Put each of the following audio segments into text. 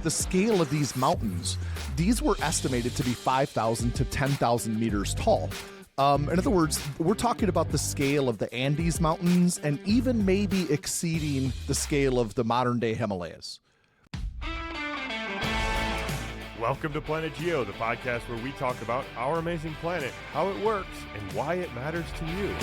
The scale of these mountains, these were estimated to be 5,000 to 10,000 meters tall. In other words, we're talking about the scale of the Andes Mountains and even maybe exceeding the scale of the modern-day Himalayas. Welcome to Planet Geo, the podcast where we talk about our amazing planet, how it works, and why it matters to you.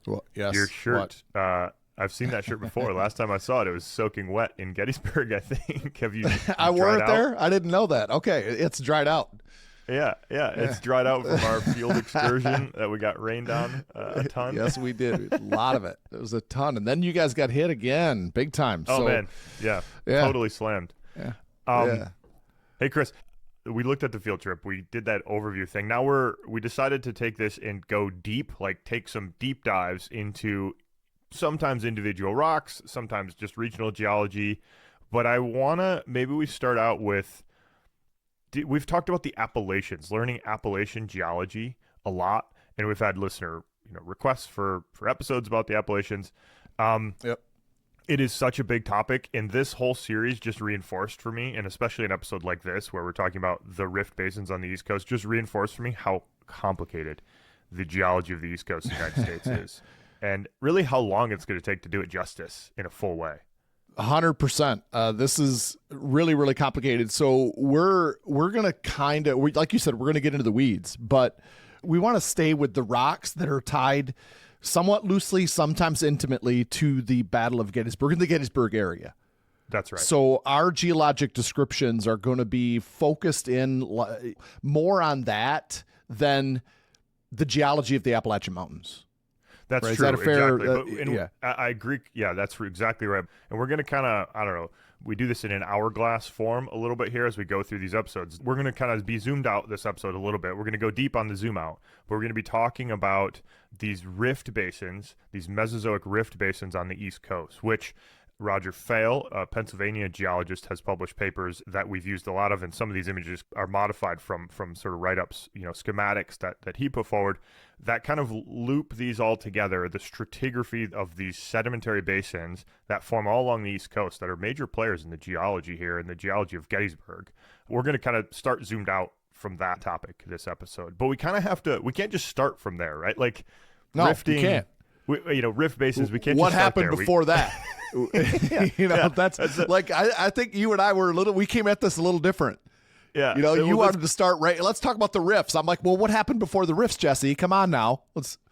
Well, yes. Your shirt, I've seen that shirt before. Last time I saw it, it was soaking wet in Gettysburg, I think. Have you I wore it there? I didn't know that. Okay, it's dried out. Yeah, it's dried out from our field excursion that we got rained on a ton. Yes, we did. A lot of it. It was a ton. And then you guys got hit again, big time. Oh, man. Yeah, totally slammed. Yeah. Hey, Chris. We looked at the field trip. We did that overview thing. Now we decided to take this and go deep, like take some deep dives into sometimes individual rocks, sometimes just regional geology. But maybe we start out with, we've talked about the Appalachians, learning Appalachian geology a lot. And we've had listener requests for episodes about the Appalachians. Yep. It is such a big topic, and this whole series just reinforced for me, and especially an episode like this where we're talking about the rift basins on the East Coast, just reinforced for me how complicated the geology of the East Coast of the United States is, and really how long it's going to take to do it justice in a full way. 100%. This is really, really complicated. So we're going to kind of, like you said, we're going to get into the weeds, but we want to stay with the rocks that are tied somewhat loosely, sometimes intimately, to the Battle of Gettysburg in the Gettysburg area. That's right. So our geologic descriptions are going to be focused in more on that than the geology of the Appalachian Mountains. That's right? true. Is that a fair? Exactly. I agree. Yeah, that's exactly right. And we're going to kind of, I don't know, we do this in an hourglass form a little bit here as we go through these episodes. We're going to kind of be zoomed out this episode a little bit. We're going to go deep on the zoom out, but we're going to be talking about these rift basins, these Mesozoic rift basins on the East Coast, which Roger Faill, a Pennsylvania geologist, has published papers that we've used a lot of, and some of these images are modified from sort of write-ups, schematics that he put forward that kind of loop these all together, the stratigraphy of these sedimentary basins that form all along the East Coast that are major players in the geology here, in the geology of Gettysburg. We're going to kind of start zoomed out from that topic this episode, but we kind of have to, we can't just start from there, right? Like no, rifting, you can't. Rift basins, we can't what just start happened there. before that? That's like I think you and I were we came at this a little different. Yeah. You wanted to start right. Let's talk about the rifts. I'm like, well, what happened before the rifts, Jesse? Come on now.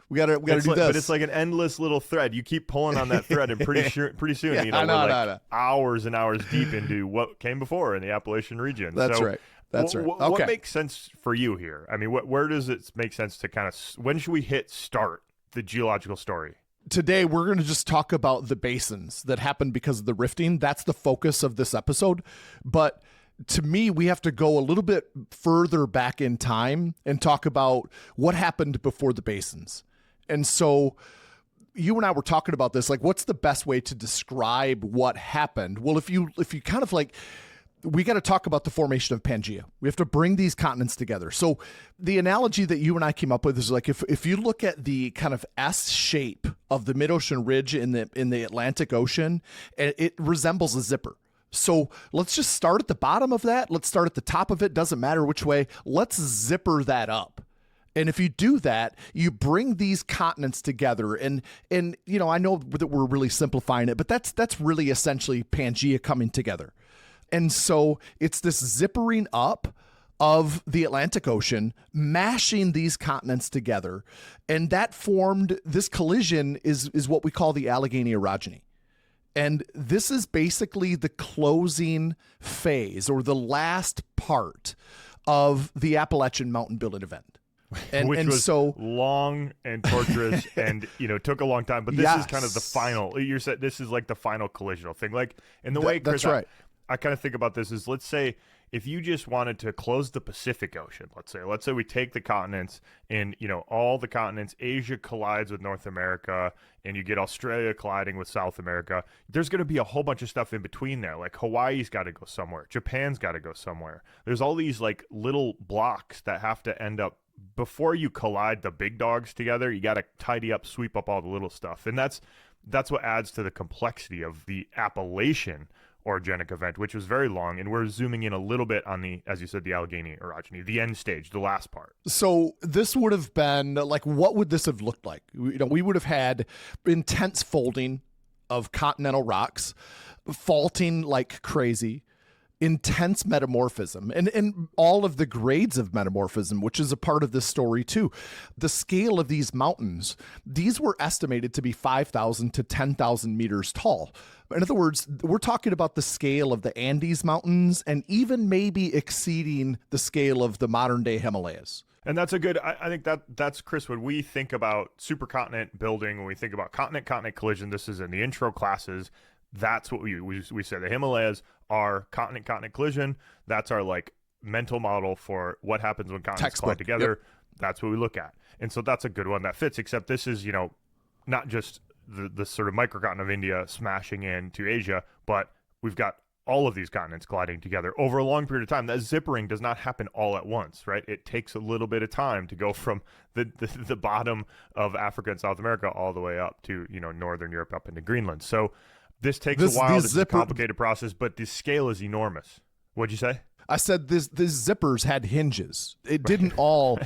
We gotta do this. But it's like an endless little thread. You keep pulling on that thread, and pretty soon, we're hours and hours deep into what came before in the Appalachian region. That's right. That's right. Okay. What makes sense for you here? I mean, where does it make sense to kind of, when should we hit start the geological story? Today, we're going to just talk about the basins that happened because of the rifting. That's the focus of this episode. But to me, we have to go a little bit further back in time and talk about what happened before the basins. And so you and I were talking about this, like, what's the best way to describe what happened? Well, if you kind of like, we got to talk about the formation of Pangaea. We have to bring these continents together. So the analogy that you and I came up with is like, if you look at the kind of S shape of the mid-ocean ridge in the Atlantic Ocean, it resembles a zipper. So let's just start at the bottom of that. Let's start at the top of it. Doesn't matter which way. Let's zipper that up. And if you do that, you bring these continents together. And I know that we're really simplifying it, but that's really essentially Pangaea coming together. And so it's this zippering up of the Atlantic Ocean, mashing these continents together. And that formed, this collision is what we call the Allegheny Orogeny. And this is basically the closing phase or the last part of the Appalachian Mountain building event. Which was so long and torturous and, took a long time. But this is kind of the final, you said this is like the final collisional thing. Like in the way, Chris, that's right. I kind of think about this is, let's say if you just wanted to close the Pacific Ocean, let's say we take the continents and, all the continents, Asia collides with North America and you get Australia colliding with South America. There's going to be a whole bunch of stuff in between there. Like Hawaii's got to go somewhere. Japan's got to go somewhere. There's all these like little blocks that have to end up before you collide the big dogs together, you got to tidy up, sweep up all the little stuff. And that's what adds to the complexity of the Appalachian orogenic event, which was very long. And we're zooming in a little bit on the, as you said, the Allegheny Orogeny, the end stage, the last part. So this would have been like, what would this have looked like? We would have had intense folding of continental rocks, faulting like crazy, intense metamorphism, and all of the grades of metamorphism, which is a part of this story too. The scale of these mountains, these were estimated to be 5,000 to 10,000 meters tall. In other words, we're talking about the scale of the Andes Mountains and even maybe exceeding the scale of the modern day Himalayas. And that's a good, I think that's, Chris, when we think about supercontinent building, when we think about continent-continent collision, this is in the intro classes, that's what we say. The Himalayas are continent-continent collision. That's our like mental model for what happens when continents collide together. Yep. That's what we look at. And so that's a good one that fits, except this is, not just the sort of microcontinent of India smashing into Asia, but we've got all of these continents colliding together over a long period of time. That zippering does not happen all at once, right? It takes a little bit of time to go from the bottom of Africa and South America all the way up to, Northern Europe up into Greenland. So this takes a while. This is a complicated process, but the scale is enormous. What'd you say? I said these zippers had hinges. It didn't all,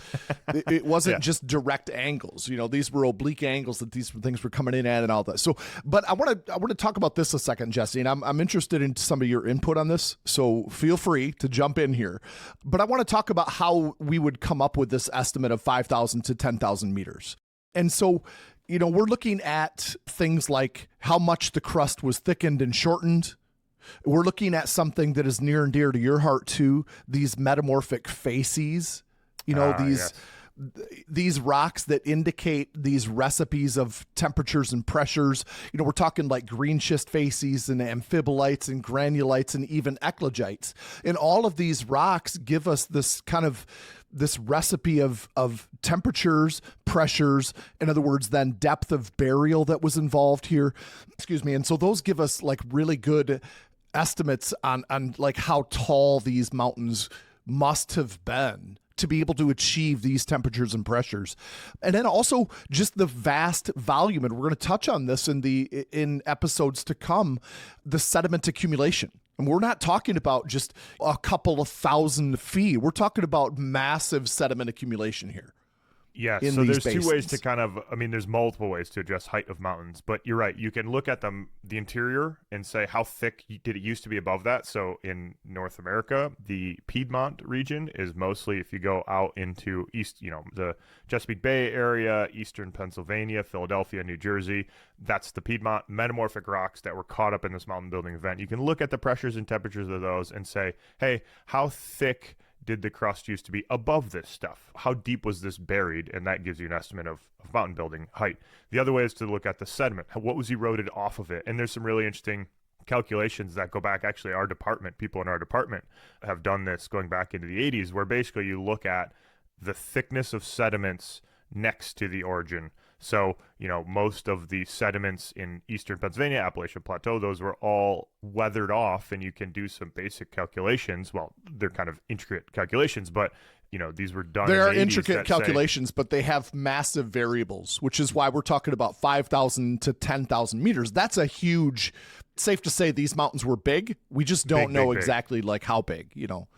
it wasn't just direct angles. These were oblique angles that these things were coming in at and all that. So, but I want to talk about this a second, Jesse, and I'm interested in some of your input on this. So feel free to jump in here. But I want to talk about how we would come up with this estimate of 5,000 to 10,000 meters. And so, we're looking at things like how much the crust was thickened and shortened. We're looking at something that is near and dear to your heart too, these metamorphic facies, these rocks that indicate these recipes of temperatures and pressures. We're talking like green schist facies and amphibolites and granulites and even eclogites. And all of these rocks give us this recipe of temperatures, pressures, in other words, then depth of burial that was involved here. Excuse me. And so those give us like really good estimates on like how tall these mountains must have been to be able to achieve these temperatures and pressures. And then also just the vast volume, and we're going to touch on this in episodes to come, the sediment accumulation. And we're not talking about just a couple of thousand feet. We're talking about massive sediment accumulation here. Yeah, so there's two ways to there's multiple ways to adjust height of mountains, but you're right. You can look at the interior and say, how thick did it used to be above that? So in North America, the Piedmont region is mostly, if you go out into east, the Chesapeake Bay area, eastern Pennsylvania, Philadelphia, New Jersey, that's the Piedmont metamorphic rocks that were caught up in this mountain building event. You can look at the pressures and temperatures of those and say, hey, how thick did the crust used to be above this stuff? How deep was this buried? And that gives you an estimate of mountain building height. The other way is to look at the sediment. What was eroded off of it? And there's some really interesting calculations that go back. Actually, people in our department have done this going back into the 80s, where basically you look at the thickness of sediments next to the origin. So, most of the sediments in eastern Pennsylvania, Appalachian Plateau, those were all weathered off, and you can do some basic calculations. Well, they're kind of intricate calculations, but these were done. There are intricate calculations, but they have massive variables, which is why we're talking about 5,000 to 10,000 meters. That's a huge. Safe to say these mountains were big. We just don't know exactly like how big,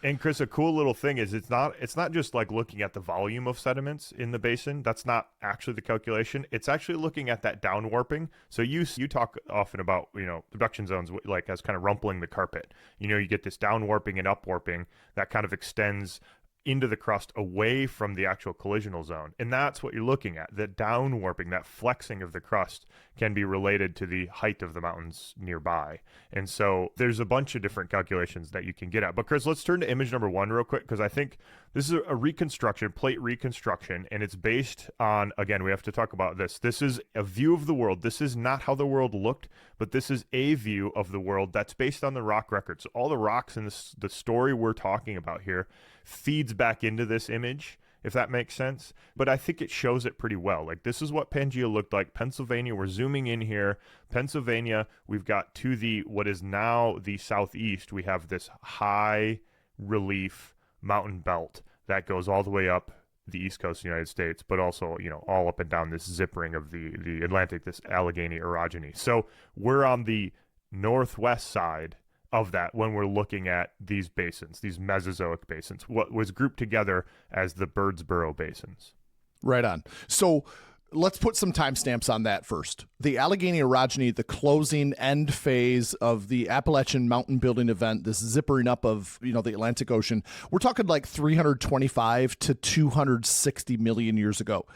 And Chris, a cool little thing is it's not just like looking at the volume of sediments in the basin. That's not actually the calculation. It's actually looking at that down warping. So you talk often about, subduction zones like as kind of rumpling the carpet. You get this down warping and up warping that kind of extends into the crust away from the actual collisional zone. And that's what you're looking at. The down warping, that flexing of the crust can be related to the height of the mountains nearby. And so there's a bunch of different calculations that you can get at. But Chris, let's turn to image number 1 real quick, because I think this is a reconstruction, plate reconstruction, and it's based on, again, we have to talk about this. This is a view of the world. This is not how the world looked, but this is a view of the world that's based on the rock record. So all the rocks in the story we're talking about here feeds back into this image, if that makes sense. But I think it shows it pretty well. Like, this is what Pangaea looked like. Pennsylvania, we're zooming in here. Pennsylvania, we've got to what is now the southeast, we have this high relief mountain belt that goes all the way up the east coast of the United States, but also, all up and down this zip ring of the Atlantic, this Allegheny Orogeny. So we're on the northwest side of that when we're looking at these basins, these Mesozoic basins, what was grouped together as the Birdsboro Basins. Right on. So let's put some timestamps on that first. The Allegheny Orogeny, the closing end phase of the Appalachian Mountain building event, this zippering up of, the Atlantic Ocean, we're talking like 325 to 260 million years ago.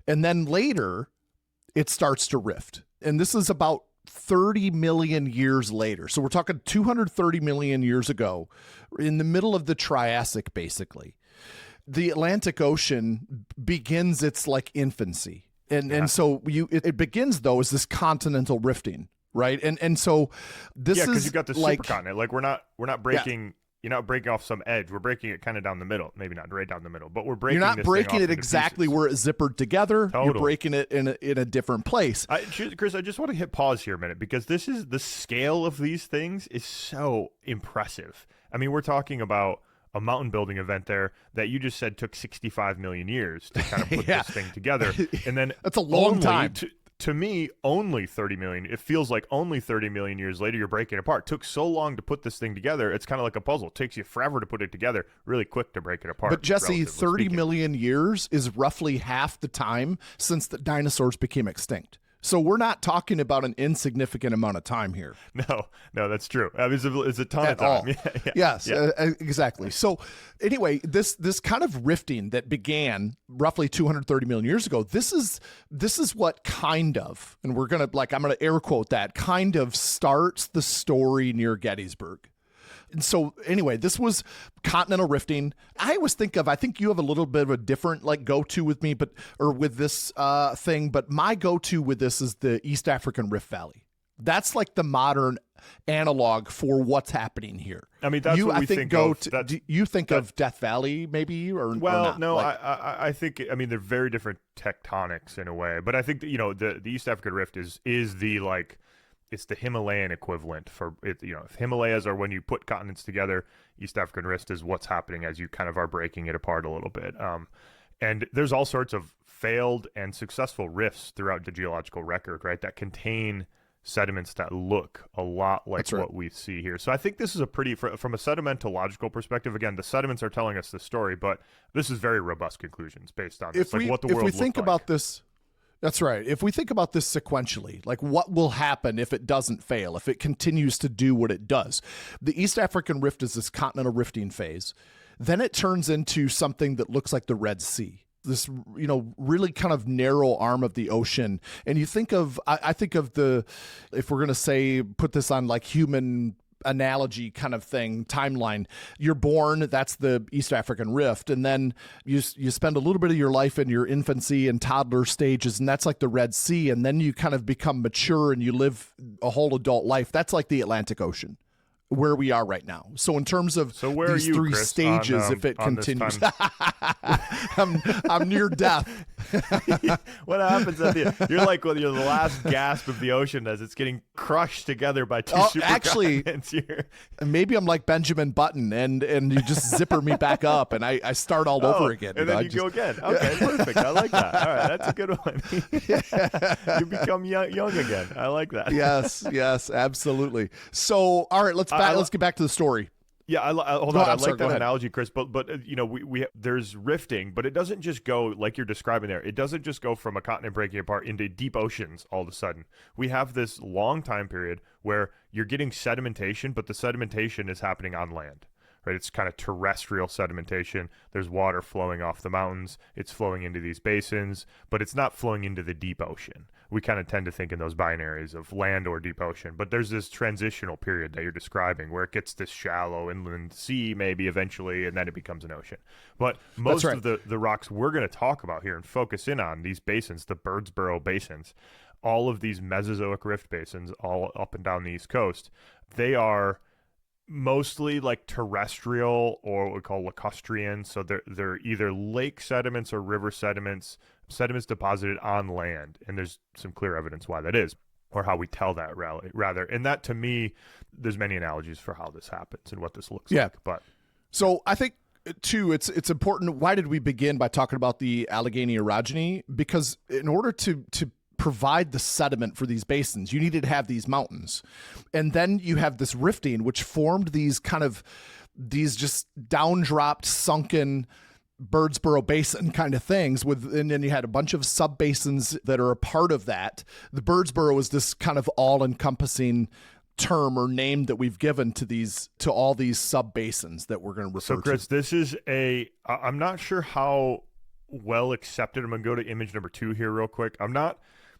And then later, it starts to rift. And this is about 30 million years later. So we're talking 230 million years ago, in the middle of the Triassic, basically. The Atlantic Ocean begins its infancy. And so it begins though as this continental rifting, right? And so this is because you got the supercontinent. We're not breaking. You're not breaking off some edge. We're breaking it kind of down the middle. Maybe not right down the middle, but we're breaking. You're not breaking it exactly where it's zippered together. Totally. You're breaking it in a different place. Chris, I just want to hit pause here a minute because this is the scale of these things is so impressive. I mean, we're talking about a mountain building event there that you just said took 65 million years to kind of put this thing together. And then that's a long time. To me, only 30 million. It feels like only 30 million years later, you're breaking it apart. It took so long to put this thing together. It's kind of like a puzzle. It takes you forever to put it together, really quick to break it apart. But Jesse, 30 million years is roughly half the time since the dinosaurs became extinct. So we're not talking about an insignificant amount of time here. No, that's true. I mean, it's a ton of time. Yes, exactly. So anyway, this kind of rifting that began roughly 230 million years ago, this is what kind of, and we're going to I'm going to air quote that, kind of starts the story near Gettysburg. And so anyway, this was continental rifting. I think you have a little bit of a different go-to with me, with this thing, but my go-to with this is the East African Rift Valley. That's the modern analog for what's happening here. I mean, that's what we think of. Do you think of Death Valley maybe or not? No, I think, they're very different tectonics in a way, but I think that, the East African Rift is the it's the Himalayan equivalent for it. If Himalayas are when you put continents together, East African Rift is what's happening as you kind of are breaking it apart a little bit. And there's all sorts of failed and successful rifts throughout the geological record, right, that contain sediments that look a lot like what we see here. So I think this is a pretty, from a sedimentological perspective, again, the sediments are telling us the story, but this is very robust conclusions based on this, what the world looked like. About this, that's right. If we think about this sequentially, what will happen if it doesn't fail, if it continues to do what it does? The East African Rift is this continental rifting phase. Then it turns into something that looks like the Red Sea, this, really kind of narrow arm of the ocean. And you think of, I think of if we're going to put this on human analogy kind of thing, timeline. You're born, that's the East African Rift, and then you spend a little bit of your life in your infancy and toddler stages, and that's like the Red Sea, and then you kind of become mature and you live a whole adult life. That's like the Atlantic Ocean, where we are right now. So in terms of these three Chris, stages, if it continues, I'm near death. What happens at you're the last gasp of the ocean as it's getting crushed together by two supercontinents here. Maybe I'm like Benjamin Button, and you just zipper me back up, and I start all over again. And then you go again. Okay, perfect. I like that. All right, that's a good one. You become young again. I like that. Yes, absolutely. So, all right, let's get back to the story. Yeah, hold on. I like that analogy, Chris. But we there's rifting, but it doesn't just go like you're describing there. It doesn't just go from a continent breaking apart into deep oceans all of a sudden. We have this long time period where you're getting sedimentation, but the sedimentation is happening on land. Right, it's kind of terrestrial sedimentation. There's water flowing off the mountains. It's flowing into these basins, but it's not flowing into the deep ocean. We kind of tend to think in those binaries of land or deep ocean, but there's this transitional period that you're describing where it gets this shallow inland sea maybe eventually, and then it becomes an ocean. But most of the rocks we're going to talk about here and focus in on, these basins, the Birdsboro Basins, all of these Mesozoic rift basins all up and down the East Coast, they are mostly like terrestrial or what we call lacustrine. So they're either lake sediments or river sediments deposited on land. And there's some clear evidence why that is, or how we tell that rather. And that, to me, there's many analogies for how this happens and what this looks like. But so I think Two, it's important. Why did we begin by talking about the Allegheny Orogeny? Because in order to provide the sediment for these basins, you needed to have these mountains. And then you have this rifting, which formed these just downdropped, sunken Birdsboro Basin kind of things and then you had a bunch of sub basins that are a part of that. The Birdsboro is this kind of all encompassing term or name that we've given to all these sub basins that we're going to refer to. So Chris, this is I'm not sure how well accepted. I'm going to go to image number 2 here real quick.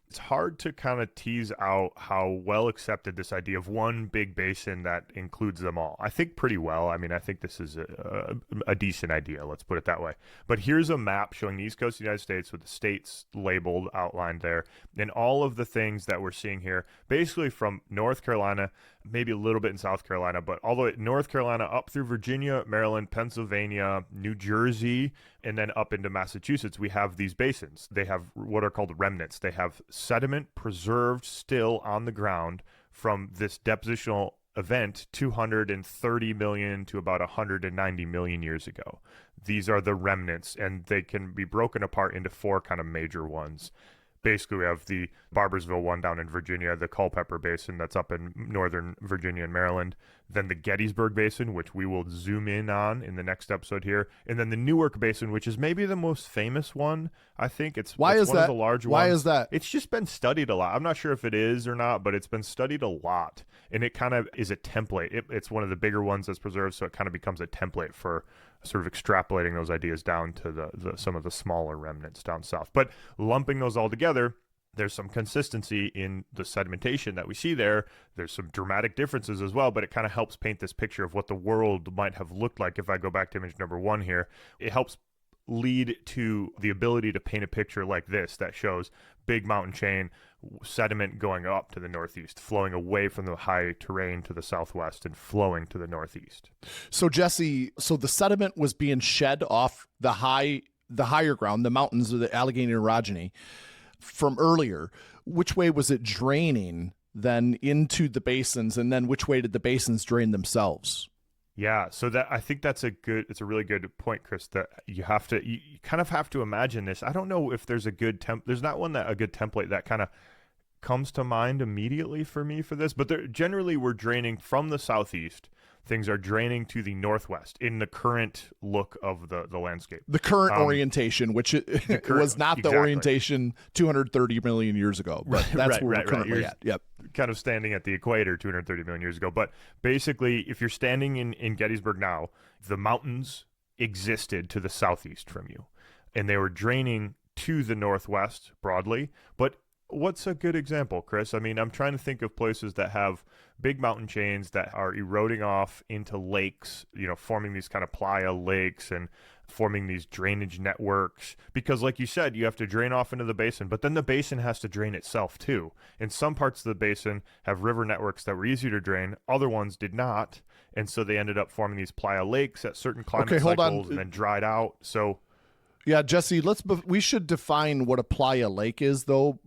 It's hard to kind of tease out how well accepted this idea of one big basin that includes them all. I think pretty well. I mean, I think this is a decent idea. Let's put it that way. But here's a map showing the East Coast of the United States with the states labeled, outlined there. And all of the things that we're seeing here, basically from North Carolina, maybe a little bit in South Carolina, but all the way North Carolina up through Virginia, Maryland, Pennsylvania, New Jersey, and then up into Massachusetts, we have these basins. They have what are called remnants. They have sediment preserved still on the ground from this depositional event 230 million to about 190 million years ago. These are the remnants, and they can be broken apart into 4 kind of major ones. Basically, we have the Barbersville one down in Virginia, the Culpeper Basin that's up in northern Virginia and Maryland, then the Gettysburg Basin, which we will zoom in on in the next episode here, and then the Newark Basin, which is maybe the most famous one. I think it's one of the large ones. Why is that? It's just been studied a lot. I'm not sure if it is or not, but it's been studied a lot, and it kind of is a template. It's one of the bigger ones that's preserved, so it kind of becomes a template for sort of extrapolating those ideas down to some of the smaller remnants down south. But lumping those all together, there's some consistency in the sedimentation that we see there. There's some dramatic differences as well, but it kind of helps paint this picture of what the world might have looked like. If I go back to image number 1 here, it helps lead to the ability to paint a picture like this that shows big mountain chain, sediment going up to the northeast, flowing away from the high terrain to the southwest and flowing to the northeast. So Jesse, the sediment was being shed off the higher ground, the mountains of the Allegheny Orogeny from earlier. Which way was it draining then into the basins, and then which way did the basins drain themselves? Yeah, so that I think it's a really good point, Chris, that you kind of have to imagine this. I don't know if there's a good there's not a good template that kind of comes to mind immediately for me for this, but generally we're draining from the southeast. Things are draining to the northwest in the current look of the landscape. The current orientation, which was not the orientation 230 million years ago, but that's where we're currently at. Yep. Kind of standing at the equator 230 million years ago. But basically, if you're standing in Gettysburg now, the mountains existed to the southeast from you, and they were draining to the northwest broadly. But what's a good example, Chris? I mean, I'm trying to think of places that have big mountain chains that are eroding off into lakes, forming these kind of playa lakes and forming these drainage networks. Because like you said, you have to drain off into the basin, but then the basin has to drain itself too. And some parts of the basin have river networks that were easier to drain. Other ones did not. And so they ended up forming these playa lakes at certain climate cycles and then dried out. So yeah, Jesse, we should define what a playa lake is, though.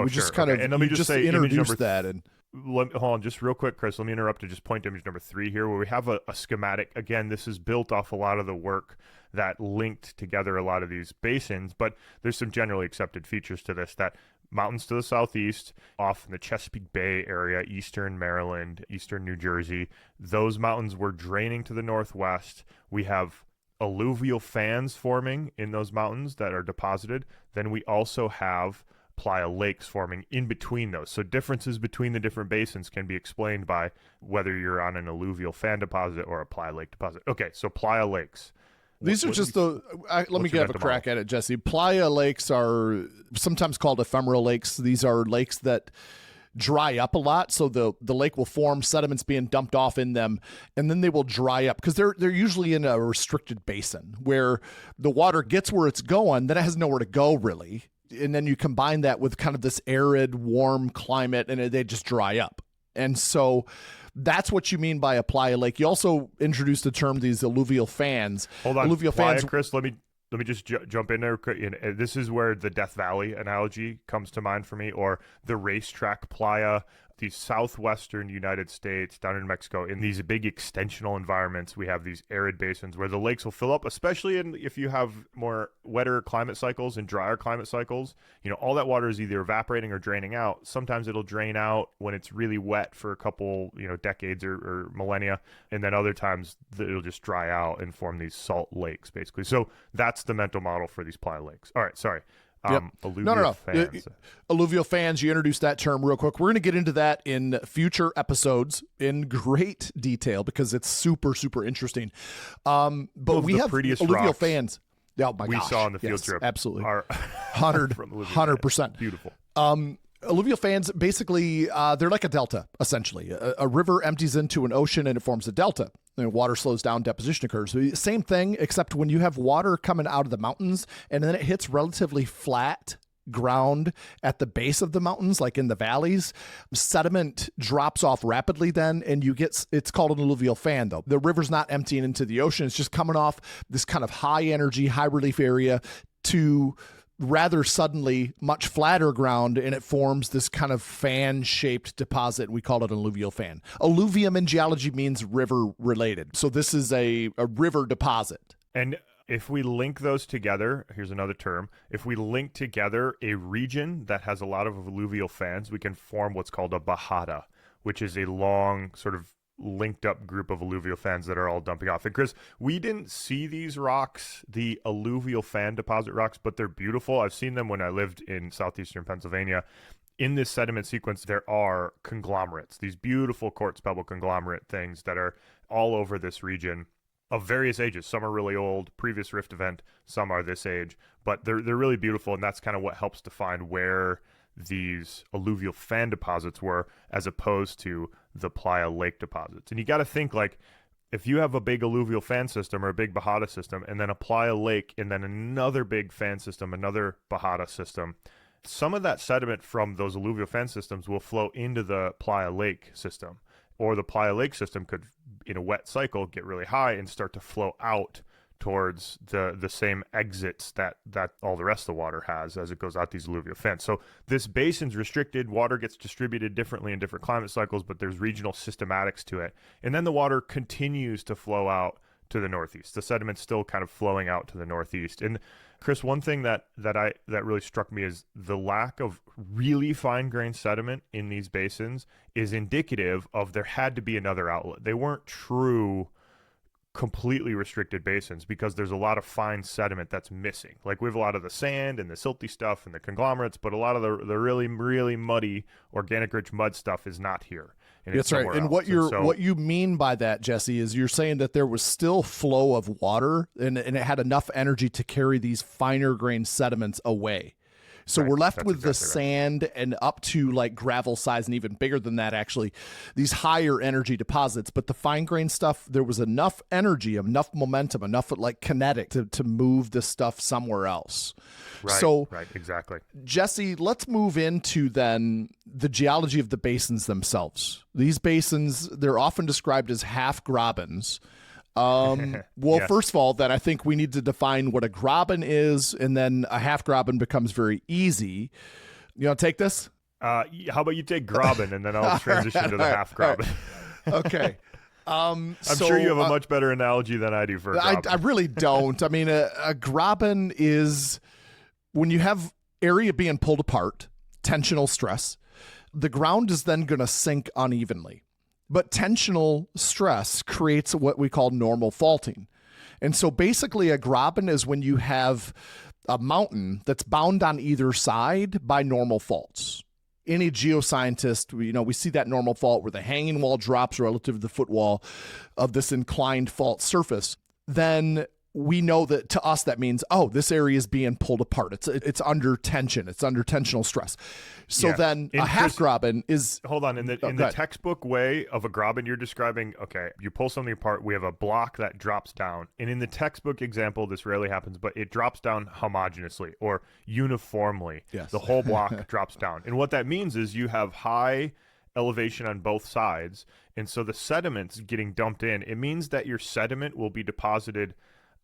Just kind of, and let me just say introduce that. And hold on, just real quick, Chris, let me interrupt to just point to image number 3 here, where we have a schematic. Again, this is built off a lot of the work that linked together a lot of these basins, but there's some generally accepted features to this, that mountains to the southeast, off in the Chesapeake Bay area, eastern Maryland, eastern New Jersey, those mountains were draining to the northwest. We have alluvial fans forming in those mountains that are deposited. Then we also have playa lakes forming in between those. So differences between the different basins can be explained by whether you're on an alluvial fan deposit or a playa lake deposit. Okay, so playa lakes. These are just let me have a crack at it, Jesse. Playa lakes are sometimes called ephemeral lakes. These are lakes that dry up a lot, so the lake will form, sediments being dumped off in them, and then they will dry up because they're usually in a restricted basin where the water gets where it's going, then it has nowhere to go really, and then you combine that with kind of this arid, warm climate, and they just dry up. And so that's what you mean by a playa lake. You also introduced the term these alluvial fans. Hold on, alluvial fans, Chris. Let me just jump in there. This is where the Death Valley analogy comes to mind for me, or the racetrack playa. the southwestern United States, down in Mexico, in these big extensional environments, we have these arid basins where the lakes will fill up, especially if you have more wetter climate cycles and drier climate cycles. All that water is either evaporating or draining out. Sometimes it'll drain out when it's really wet for a couple, decades or millennia. And then other times it'll just dry out and form these salt lakes, basically. So that's the mental model for these Playa lakes. All right, sorry. Alluvial fans. Alluvial fans, you introduced that term real quick. We're going to get into that in future episodes in great detail because it's super, super interesting. But we have alluvial fans. Oh my gosh. We saw on the field trip. Absolutely. Are 100%. Beautiful. Alluvial fans, basically, they're like a delta, essentially. A river empties into an ocean and it forms a delta. And water slows down, deposition occurs. Same thing, except when you have water coming out of the mountains and then it hits relatively flat ground at the base of the mountains, like in the valleys, sediment drops off rapidly then, and it's called an alluvial fan, though. The river's not emptying into the ocean. It's just coming off this kind of high energy, high relief area to rather suddenly much flatter ground, and it forms this kind of fan-shaped deposit. We call it an alluvial fan. Alluvium in geology means river related. So this is a river deposit. And if we link those together, here's another term. If we link together a region that has a lot of alluvial fans, we can form what's called a bajada, which is a long sort of linked up group of alluvial fans that are all dumping off. And Chris, we didn't see these rocks, the alluvial fan deposit rocks, but they're beautiful. I've seen them when I lived in southeastern Pennsylvania. In this sediment sequence, there are conglomerates, these beautiful quartz pebble conglomerate things that are all over this region of various ages. Some are really old, previous rift event, some are this age, but they're really beautiful, and that's kind of what helps define where these alluvial fan deposits were as opposed to the Playa lake deposits. And you got to think, like, if you have a big alluvial fan system or a big bajada system and then a Playa lake and then another big fan system, another bajada system, some of that sediment from those alluvial fan systems will flow into the Playa lake system, or the Playa lake system could, in a wet cycle, get really high and start to flow out towards the same exits that all the rest of the water has as it goes out these alluvial fans. So this basin's restricted, water gets distributed differently in different climate cycles, but there's regional systematics to it. And then the water continues to flow out to the northeast. The sediment's still kind of flowing out to the northeast. And Chris, one thing that really struck me is the lack of really fine-grained sediment in these basins is indicative of there had to be another outlet. They weren't true completely restricted basins because there's a lot of fine sediment that's missing. Like, we have a lot of the sand and the silty stuff and the conglomerates, but a lot of the really, really muddy, organic rich mud stuff is not here. And that's right. And what you mean by that, Jesse, is you're saying that there was still flow of water and it had enough energy to carry these finer grained sediments away. So we're left with the sand and up to like gravel size and even bigger than that, actually, these higher energy deposits. But the fine grained stuff, there was enough energy, enough momentum, enough like kinetic to move this stuff somewhere else. Right, exactly. Jesse, let's move into then the geology of the basins themselves. These basins, they're often described as half-grabens. Yes. First of all, then I think we need to define what a graben is, and then a half-graben becomes very easy. You want to take this? How about you take graben, and then I'll transition to the half-graben. Okay. I'm sure you have a much better analogy than I do for a graben. I really don't. I mean, a graben is when you have area being pulled apart, tensional stress, the ground is then going to sink unevenly. But tensional stress creates what we call normal faulting. And so basically a graben is when you have a mountain that's bound on either side by normal faults. Any geoscientist, we see that normal fault where the hanging wall drops relative to the footwall of this inclined fault surface. Then we know that to us that means, this area is being pulled apart. It's under tension. It's under tensional stress. So then a half-graben is... Hold on. In the textbook way of a graben, you're describing, okay, you pull something apart, we have a block that drops down. And in the textbook example, this rarely happens, but it drops down homogeneously or uniformly. Yes. The whole block drops down. And what that means is you have high elevation on both sides. And so the sediment's getting dumped in. It means that your sediment will be deposited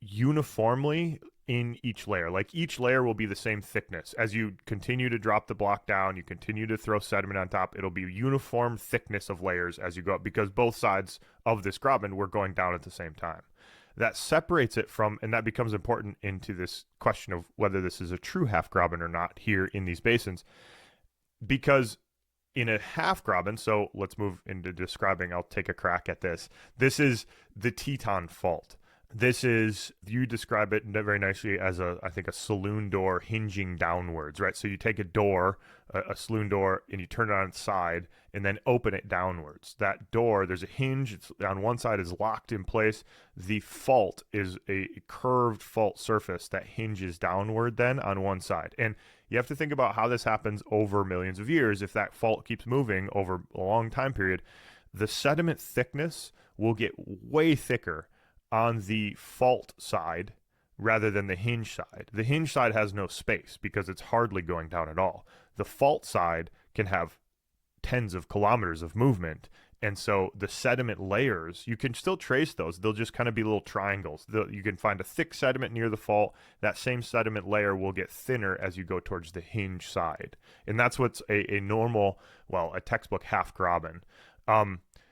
uniformly in each layer. Like each layer will be the same thickness. As you continue to drop the block down, you continue to throw sediment on top, it'll be uniform thickness of layers as you go up, because both sides of this graben were going down at the same time. That separates it from, and that becomes important into this question of whether this is a true half-graben or not here in these basins. Because in a half-graben, so let's move into describing, I'll take a crack at this. This is the Teton Fault. This is, you describe it very nicely as I think a saloon door hinging downwards, right? So you take a door, a saloon door, and you turn it on its side and then open it downwards. That door, there's a hinge, it's on one side is locked in place. The fault is a curved fault surface that hinges downward then on one side. And you have to think about how this happens over millions of years. If that fault keeps moving over a long time period, the sediment thickness will get way thicker on the fault side rather than the hinge side. The hinge side has no space because it's hardly going down at all. The fault side can have tens of kilometers of movement. And so the sediment layers, you can still trace those. They'll just kind of be little triangles. You can find a thick sediment near the fault. That same sediment layer will get thinner as you go towards the hinge side. And that's what's a normal, well, a textbook half-graben.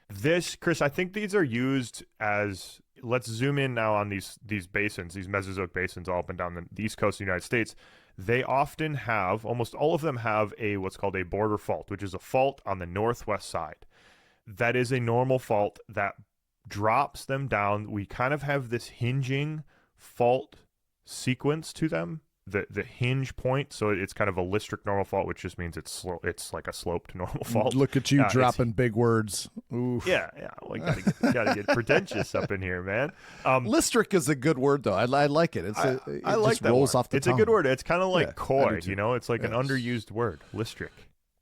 This, Chris, I think these are used as, let's zoom in now on these basins, these Mesozoic basins all up and down the east coast of the United States. They often have, almost all of them have what's called a border fault, which is a fault on the northwest side. That is a normal fault that drops them down. We kind of have this hinging fault sequence to them. The hinge point, so it's kind of a listric normal fault, which just means it's like a sloped normal fault. Look at you dropping big words. Oof. Yeah. Well, you gotta get pretentious up in here, man. Listric is a good word, though. I like it. I like just that rolls word. off the It's tongue. a good word. It's kind of like coy, It's like an Yes. underused word. Listric,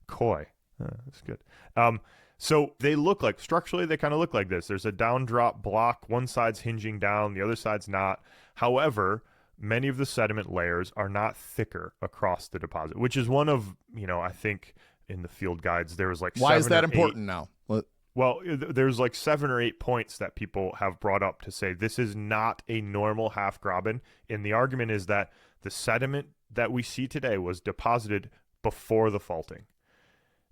coy. That's good. So they look like, structurally, they kind of look like this. There's a down drop block. One side's hinging down, the other side's not. However, many of the sediment layers are not thicker across the deposit, which is one of, I think in the field guides, there was like Why is that important now? Well, there's like 7 or 8 points that people have brought up to say this is not a normal half-graben. And the argument is that the sediment that we see today was deposited before the faulting.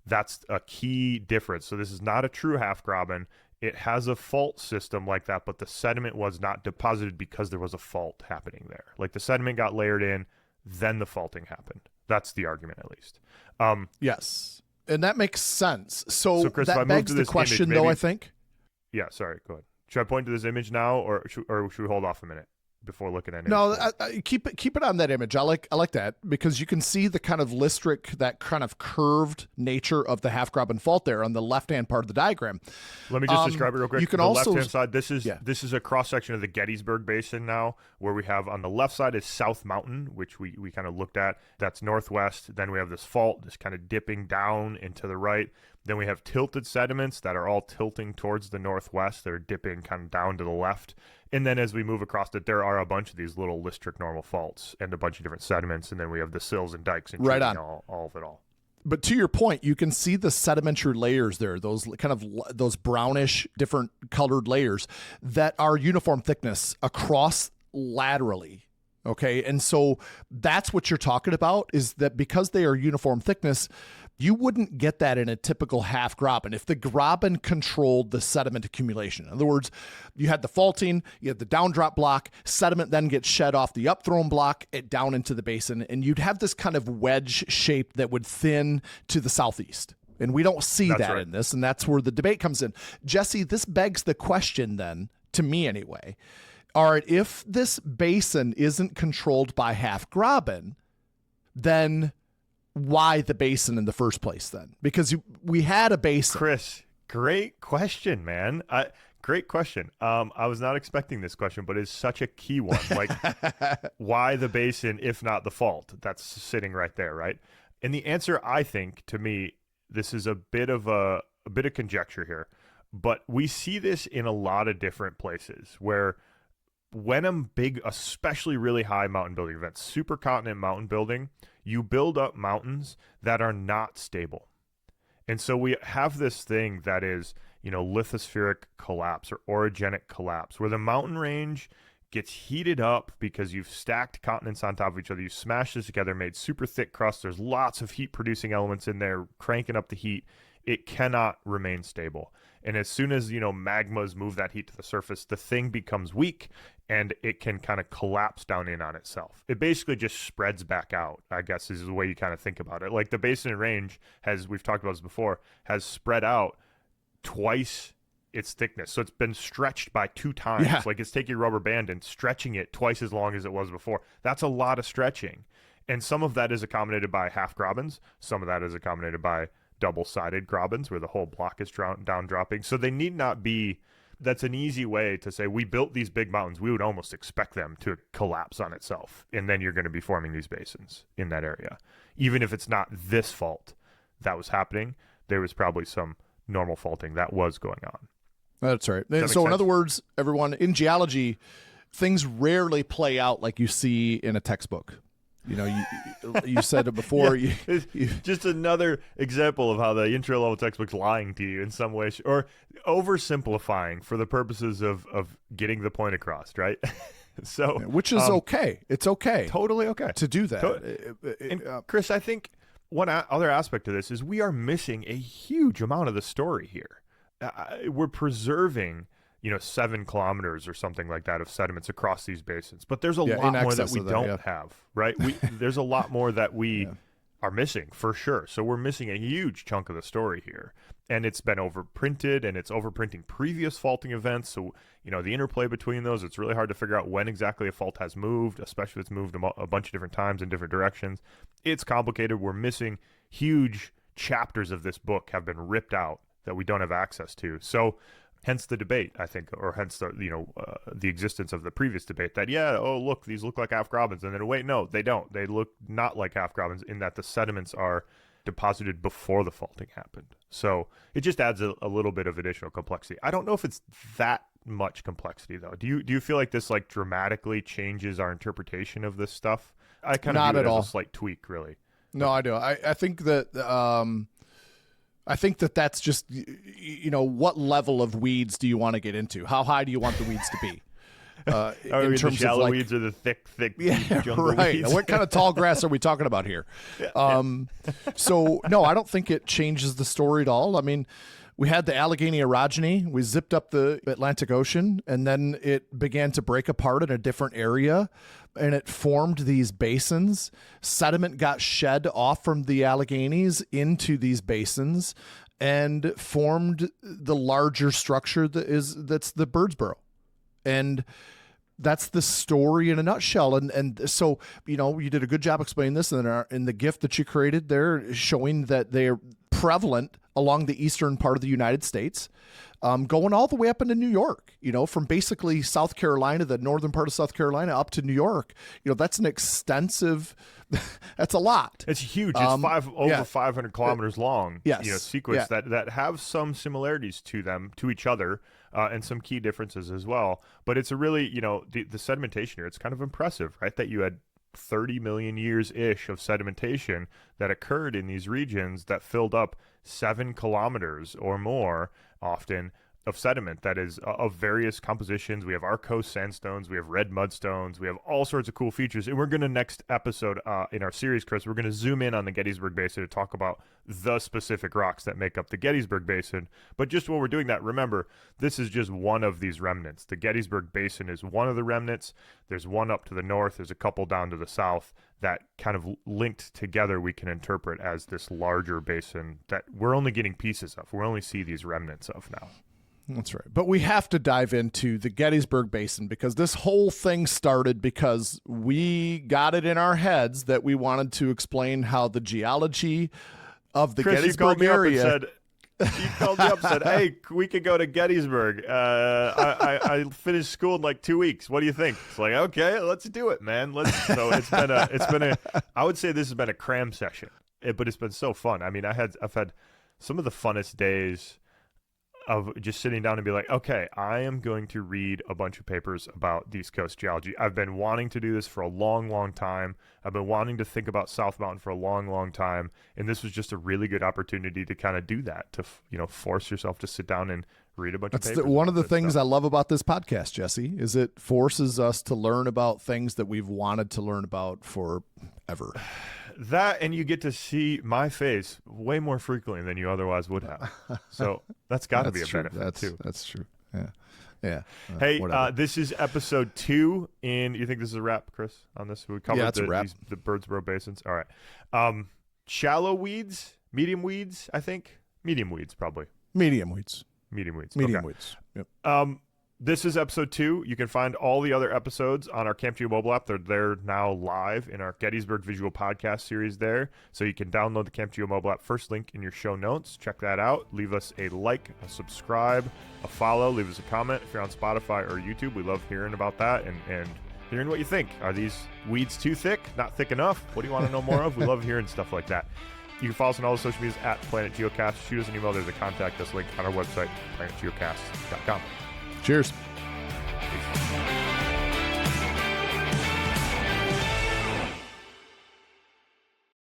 That's a key difference. So this is not a true half-graben. It has a fault system like that, but the sediment was not deposited because there was a fault happening there. Like the sediment got layered in, then the faulting happened. That's the argument, at least. Yes. And that makes sense. So Chris, that begs the question, though, I think. Yeah, sorry, go ahead. Should I point to this image now, or should we hold off a minute before looking at it? No, keep it on that image. I like that because you can see the kind of listric, that kind of curved nature of the half-graben fault there on the left-hand part of the diagram. Let me just describe it real quick. You can the also left-hand side, this is a cross-section of the Gettysburg Basin now, where we have on the left side is South Mountain, which we kind of looked at. That's northwest. Then we have this fault, just kind of dipping down into the right. Then we have tilted sediments that are all tilting towards the northwest. They're dipping kind of down to the left. And then as we move across it, there are a bunch of these little listric normal faults and a bunch of different sediments. And then we have the sills and dikes and right on. all of it all. But to your point, you can see the sedimentary layers there, those kind of those brownish, different colored layers that are uniform thickness across laterally. Okay. And so that's what you're talking about, is that because they are uniform thickness, you wouldn't get that in a typical half-graben if the graben controlled the sediment accumulation. In other words, you had the faulting, you had the downdrop block, sediment then gets shed off the upthrown block down into the basin, and you'd have this kind of wedge shape that would thin to the southeast. And we don't see that right. in this, and that's where the debate comes in. Jesse, this begs the question then, to me anyway, all right, if this basin isn't controlled by half-graben, then why the basin in the first place then? Because we had a basin. Chris, great question, man. Great question. I was not expecting this question, but it's such a key one. Like, why the basin if not the fault? That's sitting right there, right? And the answer, I think, to me, this is a bit of conjecture here, but we see this in a lot of different places where when a big, especially really high mountain building event, supercontinent mountain building, you build up mountains that are not stable. And so we have this thing that is, lithospheric collapse or orogenic collapse, where the mountain range gets heated up because you've stacked continents on top of each other. You smashed this together, made super thick crust. There's lots of heat-producing elements in there, cranking up the heat. It cannot remain stable. And as soon as, magmas move that heat to the surface, the thing becomes weak and it can kind of collapse down in on itself. It basically just spreads back out, I guess, is the way you kind of think about it. Like the Basin Range we've talked about this before, has spread out twice its thickness. So it's been stretched by 2 times. Yeah. Like it's taking a rubber band and stretching it twice as long as it was before. That's a lot of stretching. And some of that is accommodated by half-grabens. Some of that is accommodated by double-sided grabens where the whole block is down dropping. So they need not be, that's an easy way to say we built these big mountains. We would almost expect them to collapse on itself. And then you're going to be forming these basins in that area. Even if it's not this fault that was happening, there was probably some normal faulting that was going on. That's right. Does that So make in sense? other words, everyone, in geology, things rarely play out like you see in a textbook. You said it before. Yeah, it's just another example of how the intro level textbook's lying to you in some way, or oversimplifying for the purposes of getting the point across, right? So, which is okay. It's okay. Totally okay to do that. And Chris, I think one other aspect of this is we are missing a huge amount of the story here. We're preserving 7 kilometers or something like that of sediments across these basins. But there's a lot more that we don't have, right? There's a lot more that we are missing for sure. So we're missing a huge chunk of the story here. And it's been overprinted, and it's overprinting previous faulting events. So, the interplay between those, it's really hard to figure out when exactly a fault has moved, especially if it's moved a bunch of different times in different directions. It's complicated. We're missing huge chapters of this book have been ripped out that we don't have access to. So hence the debate, I think, or hence the existence of the previous debate that, look, these look like half-grabens. And then, wait, no, they don't. They look not like half-grabens in that the sediments are deposited before the faulting happened. So it just adds a little bit of additional complexity. I don't know if it's that much complexity, though. Do you feel like this dramatically changes our interpretation of this stuff? I kind of view it as a slight tweak, really. No, I do. I think that... I think that's just, what level of weeds do you want to get into? How high do you want the weeds to be? In terms the shallow weeds or the thick jungle weeds? What kind of tall grass are we talking about here? So, no, I don't think it changes the story at all. I mean, we had the Allegheny Orogeny. We zipped up the Atlantic Ocean, and then it began to break apart in a different area, and it formed these basins. Sediment got shed off from the Alleghenies into these basins and formed the larger structure that's the Birdsboro. And that's the story in a nutshell. And so, you did a good job explaining this in the GIF that you created there, showing that they're prevalent along the eastern part of the United States, going all the way up into New York, from basically South Carolina, the northern part of South Carolina, up to New York. That's an extensive, that's a lot. It's huge. It's over 500 kilometers long, sequence Yeah. that have some similarities to each other, and some key differences as well. But it's a really, the sedimentation here, it's kind of impressive, right? That you had 30 million years-ish of sedimentation that occurred in these regions that filled up 7 kilometers or more often of sediment that is of various compositions. We have our coast sandstones, we have red mudstones, we have all sorts of cool features. And we're going to next episode in our series, Chris, we're going to zoom in on the Gettysburg Basin to talk about the specific rocks that make up the Gettysburg Basin. But just while we're doing that, remember, this is just one of these remnants. The Gettysburg Basin is one of the remnants. There's one up to the north. There's a couple down to the south that kind of linked together we can interpret as this larger basin that we're only getting pieces of. We only see these remnants of now. That's right. But we have to dive into the Gettysburg Basin because this whole thing started because we got it in our heads that we wanted to explain how the geology of the Chris, Gettysburg area. You called me up and said, hey, we could go to Gettysburg. I finished school in like 2 weeks. What do you think? It's like, okay, let's do it, man. So it's been a, I would say this has been a cram session, but it's been so fun. I mean, I've had some of the funnest days of just sitting down and be like, okay, I am going to read a bunch of papers about the East Coast geology. I've been wanting to do this for a long, long time. I've been wanting to think about South Mountain for a long, long time. And this was just a really good opportunity to kind of do that, to, force yourself to sit down and read a bunch of papers. That's one of the things I love about this podcast, Jesse, is it forces us to learn about things that we've wanted to learn about forever. That, and you get to see my face way more frequently than you otherwise would have. So that's got to be a benefit too. That's true. Yeah. Hey, this is episode 2, and you think this is a wrap, Chris, on this? We covered the Birdsboro Basins. All right. Shallow weeds, medium weeds, I think. Medium weeds, probably. Medium weeds. Yep. This is episode 2. You can find all the other episodes on our Camp Geo mobile app. They're now live in our Gettysburg visual podcast series there. So you can download the Camp Geo mobile app. First link in your show notes. Check that out. Leave us a like, a subscribe, a follow. Leave us a comment if you're on Spotify or YouTube. We love hearing about that and hearing what you think. Are these weeds too thick? Not thick enough? What do you want to know more of? We love hearing stuff like that. You can follow us on all the social medias at Planet Geocast. Shoot us an email. There's a contact us link on our website, planetgeocast.com. Cheers. Peace.